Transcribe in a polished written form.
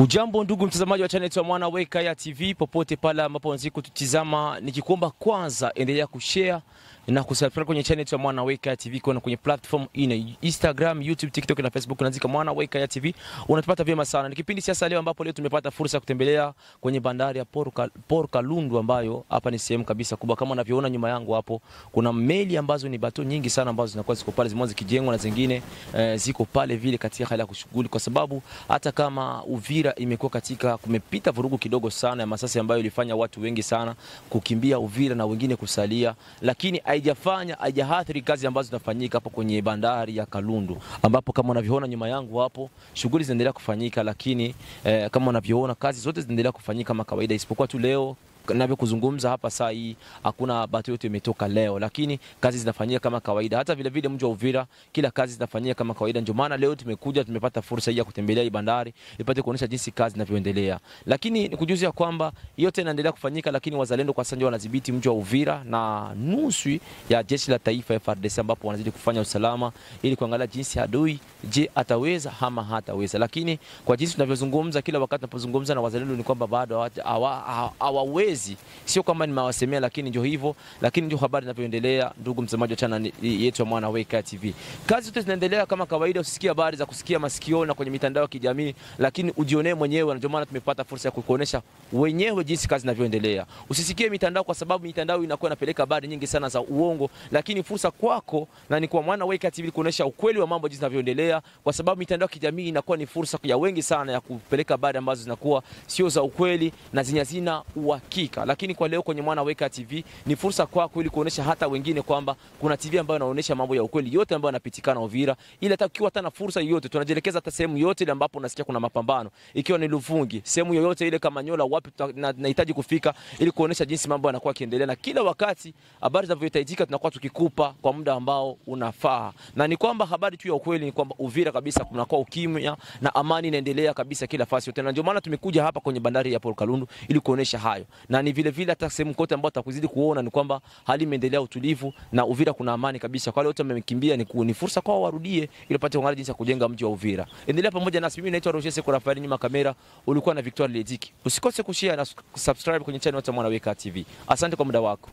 Ujambo ndugu mtazamaji wa channel yetu ya Mwana Weka ya TV popote pale ambapo unazidi kututizama, nikikuomba kwanza endelea kushare na kusubscribe kwenye channel yetu ya Mwana Weka ya TV kwenye platform ina Instagram, YouTube, TikTok na Facebook, unaandika Mwana Weka ya TV unatupata vyema sana. Ni kipindi sasa leo ambapo leo tumepata fursa ya kutembelea kwenye bandari ya Port Kalundu ambayo hapa ni sehemu kabisa kubwa. Kama unavyoona nyuma yangu hapo kuna meli ambazo ni bato nyingi sana ambazo zinakuwa ziko pale, zimoja zikijengwa na zingine ziko pale vile katika hali ya kushughuli, kwa sababu hata kama Uvira imekuwa katika kumepita vurugu kidogo sana ya masasi ambayo ilifanya watu wengi sana kukimbia Uvira na wengine kusalia, lakini haijaathiri kazi ambazo zinafanyika hapo kwenye bandari ya Kalundu, ambapo kama unavyoona nyuma yangu hapo shughuli zinaendelea kufanyika, lakini kama unavyoona kazi zote zinaendelea kufanyika kama kawaida, isipokuwa tu leo kuzungumza hapa saa hii hakuna bato yote imetoka leo, lakini kazi zinafanyika kama kawaida. Hata vile vile mji wa Uvira kila kazi zinafanyika kama kawaida. Ndio maana leo tumepata fursa hii ya kutembelea hii bandari ipate kuonesha jinsi kazi zinavyoendelea. Lakini nikujuzia kwamba yote inaendelea kufanyika, lakini wazalendo kwa sasa wanadhibiti mji wa Uvira na nusu ya jeshi la taifa FARDC, ambapo wanazidi kufanya usalama ili kuangalia jinsi adui ataweza ama hataweza. Lakini kwa jinsi tunavyozungumza kila wakati tunapozungumza na wazalendo ni kwamba bado hawawezi. Sio kama nimewasemea, lakini ndio hivyo, lakini ndio habari zinavyoendelea. Ndugu mtazamaji wa channel yetu ya Mwana Weka TV, kazi zote zinaendelea kama kawaida. Usisikie habari za kusikia masikio na kwenye mitandao ya kijamii, lakini ujionee mwenyewe. Ndio maana tumepata fursa ya kukuonesha wenyewe jinsi kazi zinavyoendelea. Usisikie mitandao, kwa sababu mitandao inakuwa inapeleka habari nyingi sana za uongo, lakini fursa kwako na ni kwa Mwana Weka TV kuonesha ukweli wa mambo jinsi zinavyoendelea, kwa sababu mitandao ya kijamii inakuwa ni fursa ya wengi sana ya kupeleka habari ambazo zinakuwa sio za ukweli na zina uhakika. Lakini kwa leo kwenye Mwana Weka TV ni fursa kwako ili kuonesha hata wengine kwamba kuna TV ambayo inaonesha mambo ya ukweli yote ambayo yanapitikana Uvira, ili hata ukiwa hata na fursa yoyote tunajielekeza hata sehemu yote ile ambapo unasikia kuna mapambano, ikiwa ni Luvungi, sehemu yoyote ile kama Nyola, wapi tunahitaji kufika ili kuonesha jinsi mambo yanakuwa yakiendelea, na kila wakati habari zinavyohitajika tunakuwa tukikupa kwa muda ambao unafaa. Na ni kwamba habari tu ya ukweli ni kwamba Uvira kabisa kunakuwa ukimya na amani inaendelea kabisa kila fasi yote, na ndio maana tumekuja hapa kwenye bandari ya Port Kalundu ili kuonesha hayo. Na ni vile vile hata sehemu kote ambapo tutakuzidi kuona ni kwamba hali imeendelea utulivu na Uvira kuna amani kabisa. Kwa wale wote wamekimbia ni fursa kwao warudie ili pate kuangalia jinsi ya kujenga mji wa Uvira. Endelea pamoja nasi. Mimi naitwa Roger Seko Rafael, nyuma kamera ulikuwa na Victor Lediki. Usikose kushare na subscribe kwenye channel ya Mwana Weka TV. Asante kwa muda wako.